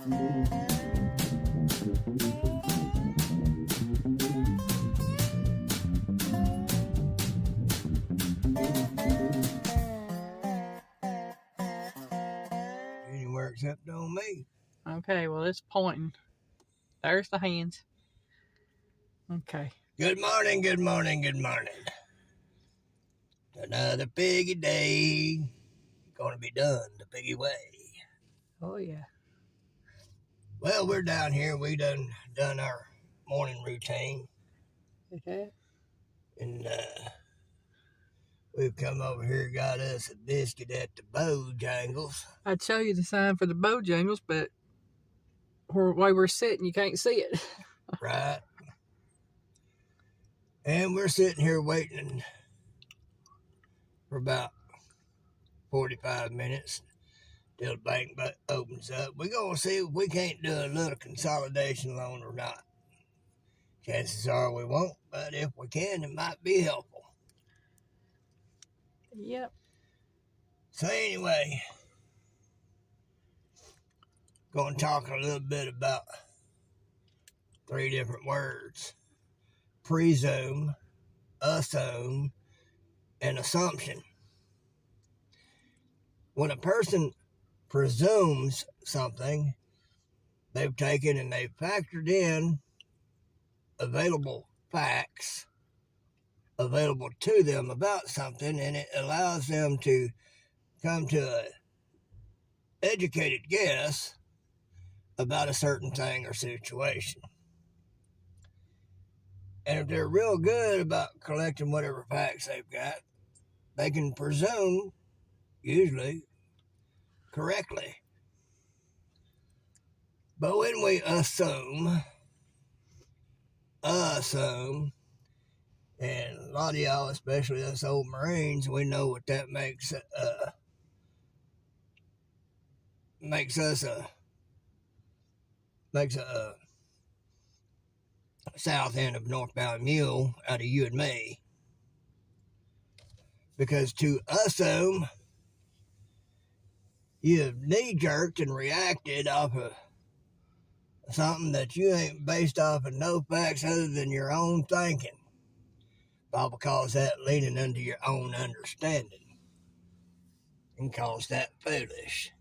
Anywhere except on me. Okay, well, it's pointing. There's the hands. Okay. Good morning, good morning, good morning. Another piggy day. Gonna be done the piggy way. Oh, yeah. Well, we're down here. We done our morning routine. Okay. And we've come over here, got us a biscuit at the Bojangles. I'd show you the sign for the Bojangles, but where we're sitting, you can't see it. Right. And we're sitting here waiting for about 45 minutes till the bank opens up. We're going to see if we can't do a little consolidation loan or not. Chances are we won't, but if we can, it might be helpful. Yep. So anyway, going to talk a little bit about 3 different words: presume, assume, and assumption. When a person presumes something, they've taken and they've factored in available facts available to them about something, and it allows them to come to an educated guess about a certain thing or situation. And if they're real good about collecting whatever facts they've got, they can presume, usually, correctly. But when we assume, and a lot of y'all, especially us old Marines, we know what that makes a south end of northbound mule out of you and me. Because to assume, you have knee-jerked and reacted off of something that you ain't based off of no facts other than your own thinking. Bible calls that leaning unto your own understanding and calls that foolish.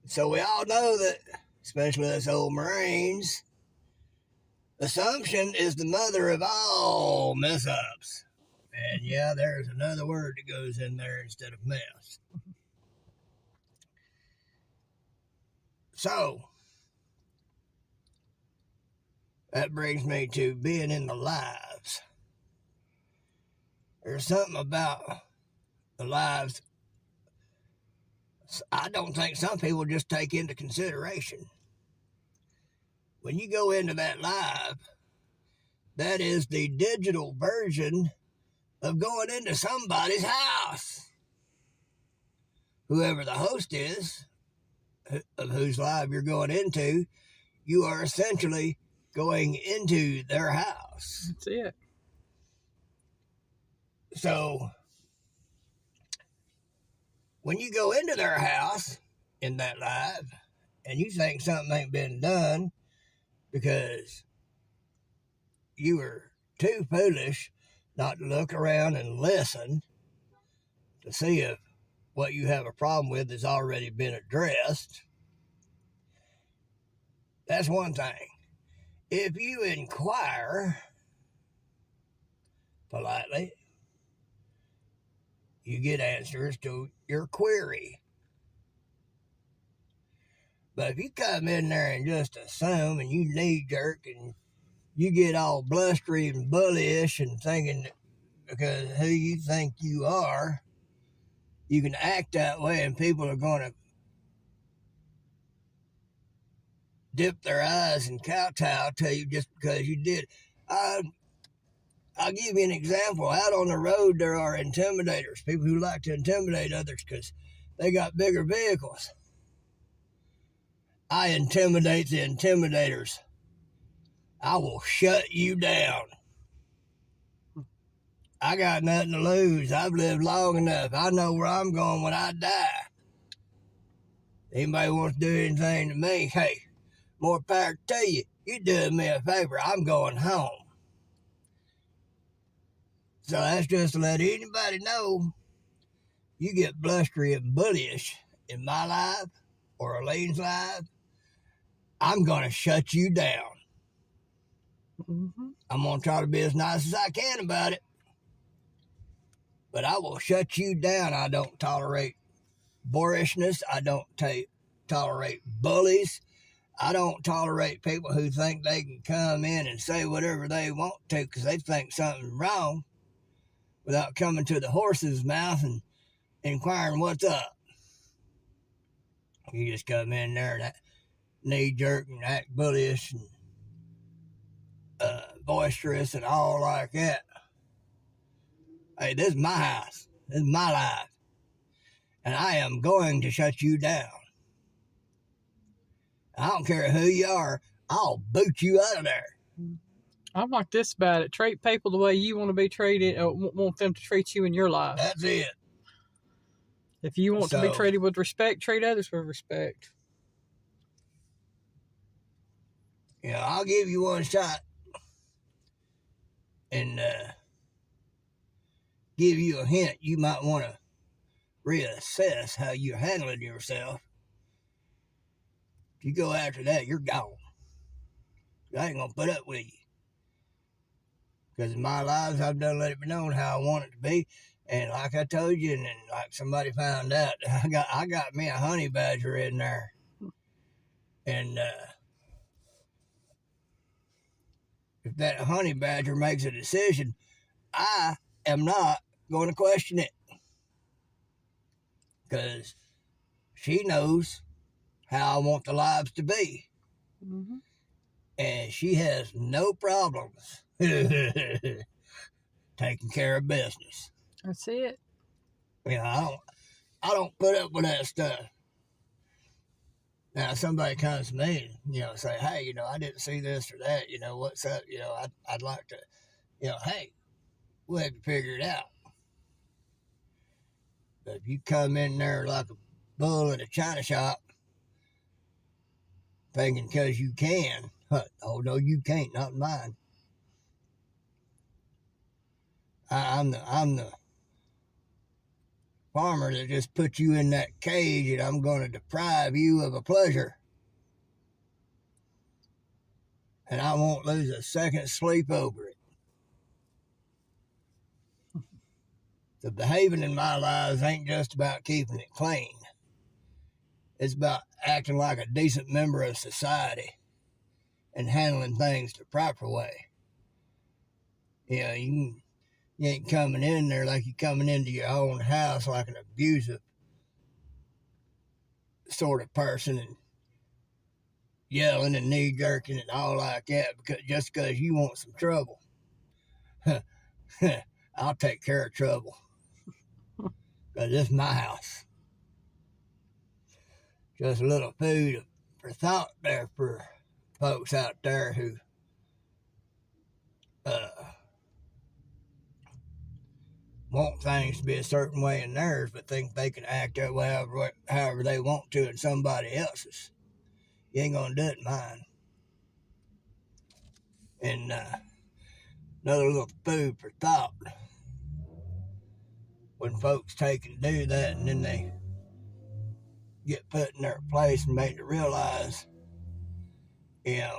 So we all know that, especially us old Marines, assumption is the mother of all mess-ups. And yeah, there's another word that goes in there instead of mess. So, that brings me to being in the lives. There's something about the lives I don't think some people just take into consideration. When you go into that live, that is the digital version of going into somebody's house. Whoever the host is, of whose live you're going into, you are essentially going into their house. That's it. So, when you go into their house in that live, and you think something ain't been done because you were too foolish not to look around and listen to see if what you have a problem with has already been addressed, that's one thing. If you inquire politely, you get answers to your query. But if you come in there and just assume and you knee-jerk and you get all blustery and bullyish and thinking because who you think you are, you can act that way and people are going to dip their eyes and kowtow to you just because you did. I'll give you an example. Out on the road, there are intimidators, people who like to intimidate others because they got bigger vehicles. I intimidate the intimidators. I will shut you down. I got nothing to lose. I've lived long enough. I know where I'm going when I die. Anybody wants to do anything to me, hey, more power to you. You doing me a favor. I'm going home. So that's just to let anybody know you get blustery and bullyish in my life or Elaine's life, I'm going to shut you down. Mm-hmm. I'm going to try to be as nice as I can about it. But I will shut you down. I don't tolerate boorishness. I don't tolerate bullies. I don't tolerate people who think they can come in and say whatever they want to because they think something's wrong without coming to the horse's mouth and inquiring what's up. You just come in there and knee jerk and act bullyish and boisterous and all like that. Hey, this is my house. This is my life. And I am going to shut you down. I don't care who you are. I'll boot you out of there. I'm like this about it. Treat people the way you want to be treated, or want them to treat you in your life. That's it. If you want to be treated with respect, treat others with respect. You know, I'll give you one shot and give you a hint. You might want to reassess how you're handling yourself. If you go after that, you're gone. I ain't going to put up with you. Because in my lives, I've done let it be known how I want it to be. And like I told you, and then like somebody found out, I got me a honey badger in there. And if that honey badger makes a decision, I am not going to question it. Because she knows how I want the lives to be. Mm-hmm. And she has no problems taking care of business. That's it. You know, I don't put up with that stuff. Now, somebody comes to me and, say, hey, I didn't see this or that. What's up? I'd like to, hey, we'll have to figure it out. But if you come in there like a bull in a china shop, thinking because you can, oh, no, you can't, not mine. I'm the farmer that just put you in that cage and I'm going to deprive you of a pleasure. And I won't lose a second sleep over it. The behaving in my lives ain't just about keeping it clean. It's about acting like a decent member of society and handling things the proper way. You ain't coming in there like you're coming into your own house like an abusive sort of person and yelling and knee jerking and all like that just because you want some trouble. I'll take care of trouble. Because this is my house. Just a little food for thought there for folks out there who want things to be a certain way in theirs, but think they can act that way however they want to in somebody else's. You ain't gonna do it in mine. And another little food for thought. When folks take and do that, and then they get put in their place and made to realize, that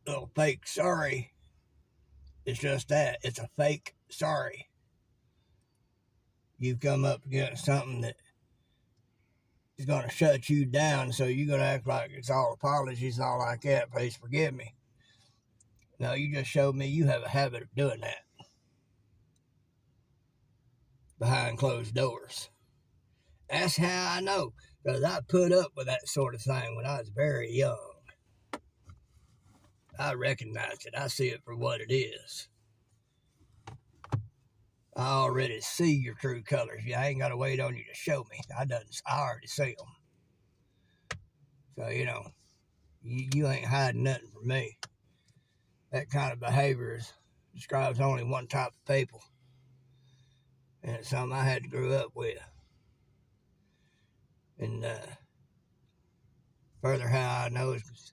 little fake sorry is just that. It's a fake sorry. You've come up against something that is going to shut you down, so you're going to act like it's all apologies and all like that. Please forgive me. No, you just showed me you have a habit of doing that behind closed doors. That's how I know, because I put up with that sort of thing when I was very young. I recognize it. I see it for what it is. I already see your true colors. I ain't got to wait on you to show me. I already see them. So, you ain't hiding nothing from me. That kind of behavior describes only one type of people. And it's something I had to grow up with. And further how I know is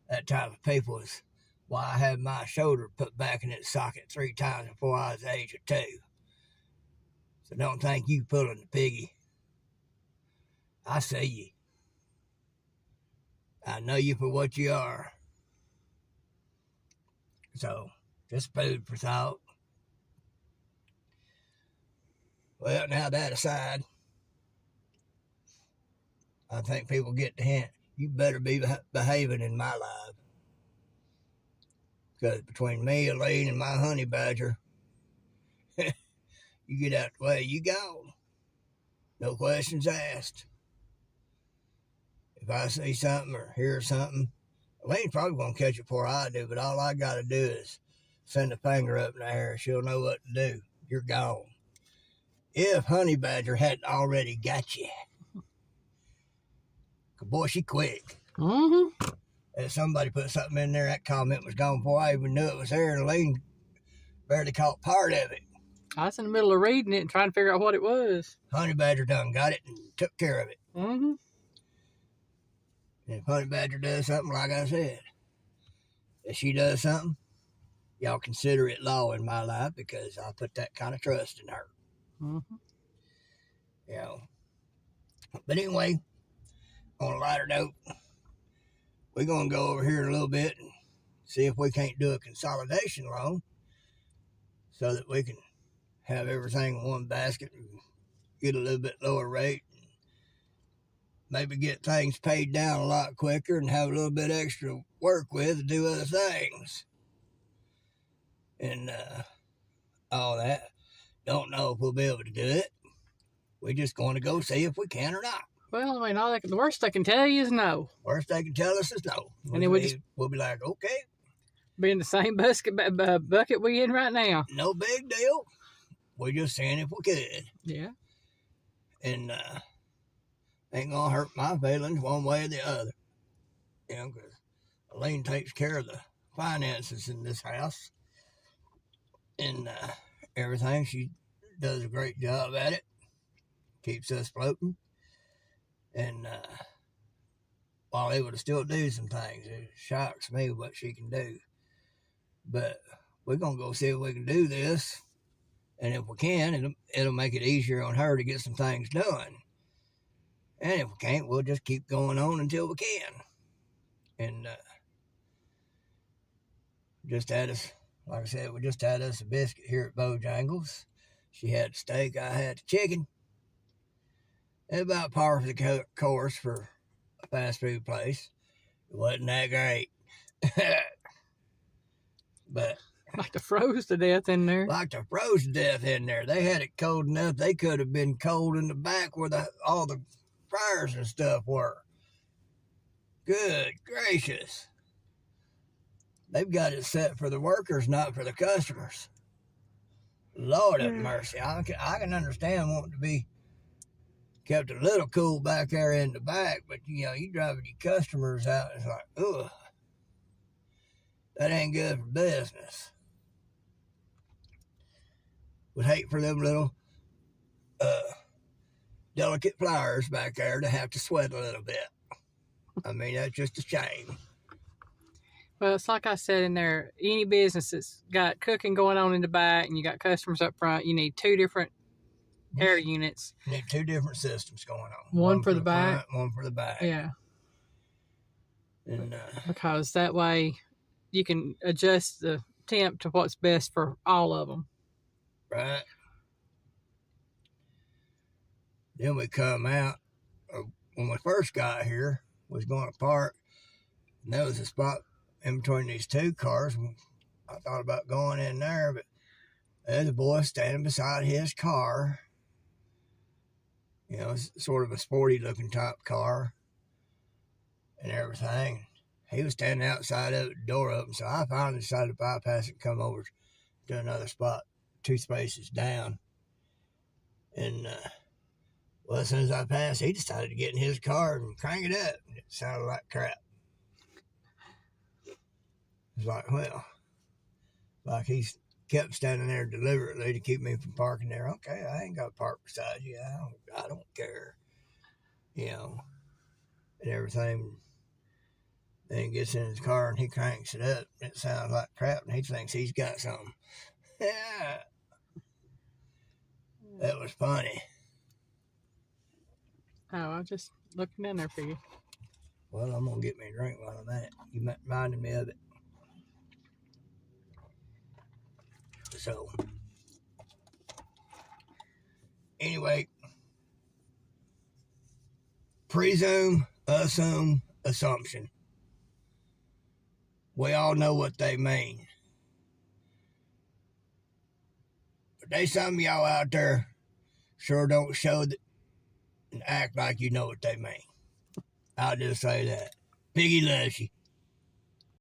that type of people is why I had my shoulder put back in its socket 3 times before I was the age of 2. So don't think you pulling the piggy. I see you. I know you for what you are. So, just food for thought. Well, now that aside, I think people get the hint. You better be behaving in my life. Because between me, Elaine, and my honey badger, you get out the way, you go. No questions asked. If I see something or hear something, Elaine's probably going to catch it before I do, but all I got to do is send a finger up in the air. She'll know what to do. You're gone. If honey badger hadn't already got you. Boy, she quick. Mm-hmm. If somebody put something in there, that comment was gone before I even knew it was there, and Elaine barely caught part of it. I was in the middle of reading it and trying to figure out what it was. Honey badger done got it and took care of it. Mm-hmm. And if honey badger does something, like I said, if she does something, y'all consider it law in my life because I put that kind of trust in her. Mm-hmm. You know. But anyway, on a lighter note, we're going to go over here a little bit and see if we can't do a consolidation loan so that we can have everything in one basket and get a little bit lower rate. And maybe get things paid down a lot quicker and have a little bit extra work with to do other things. And all that. Don't know if we'll be able to do it. We're just going to go see if we can or not. Well, I mean, the worst they can tell you is no. Worst they can tell us is no. And then we'll be like, okay. Be in the same bucket we in right now. No big deal. We're just seeing if we could. Yeah. And ain't going to hurt my feelings one way or the other. You know, because Elaine takes care of the finances in this house. And everything. She does a great job at it. Keeps us floating. And while able to still do some things, it shocks me what she can do. But we're going to go see if we can do this. And if we can, it'll make it easier on her to get some things done. And if we can't, we'll just keep going on until we can. And just had us, like I said, we just had us a biscuit here at Bojangles. She had the steak, I had the chicken. It's about par for the course for a fast food place. It wasn't that great. But like to froze to death in there. Like to froze to death in there. They had it cold enough they could have been cold in the back where all the fryers and stuff were. Good gracious. They've got it set for the workers, not for the customers. Lord have mercy. I can understand wanting to be kept a little cool back there in the back, but you driving your customers out, it's like, ugh. That ain't good for business. Would hate for them little delicate flowers back there to have to sweat a little bit. I mean, that's just a shame. Well, it's like I said in there, any business that's got cooking going on in the back and you got customers up front, you need 2 different air units. You need 2 different systems going on. One for the back. Front, one for the back. Yeah. And because that way you can adjust the temp to what's best for all of them. Right. Then we come out, when we first got here, was going to park, and there was a spot in between these 2 cars. I thought about going in there, but there's a boy standing beside his car. It's sort of a sporty looking type car and everything. He was standing outside of it, the door open, so I finally decided to bypass it and come over to another spot, 2 spaces down. And, well, as soon as I passed, he decided to get in his car and crank it up. It sounded like crap. It's like, well, like he's kept standing there deliberately to keep me from parking there. Okay, I ain't got to park beside you. I don't care. you know, and everything. Then he gets in his car and he cranks it up. It sounds like crap, and he thinks he's got something. Yeah, that was funny. Oh, I was just looking down there for you. Well, I'm gonna get me a drink while I'm at it. You reminded me of it. So, anyway, presume, assume, assumption. We all know what they mean. But there's some of y'all out there sure don't show and act like you know what they mean. I'll just say that. Piggy loves you.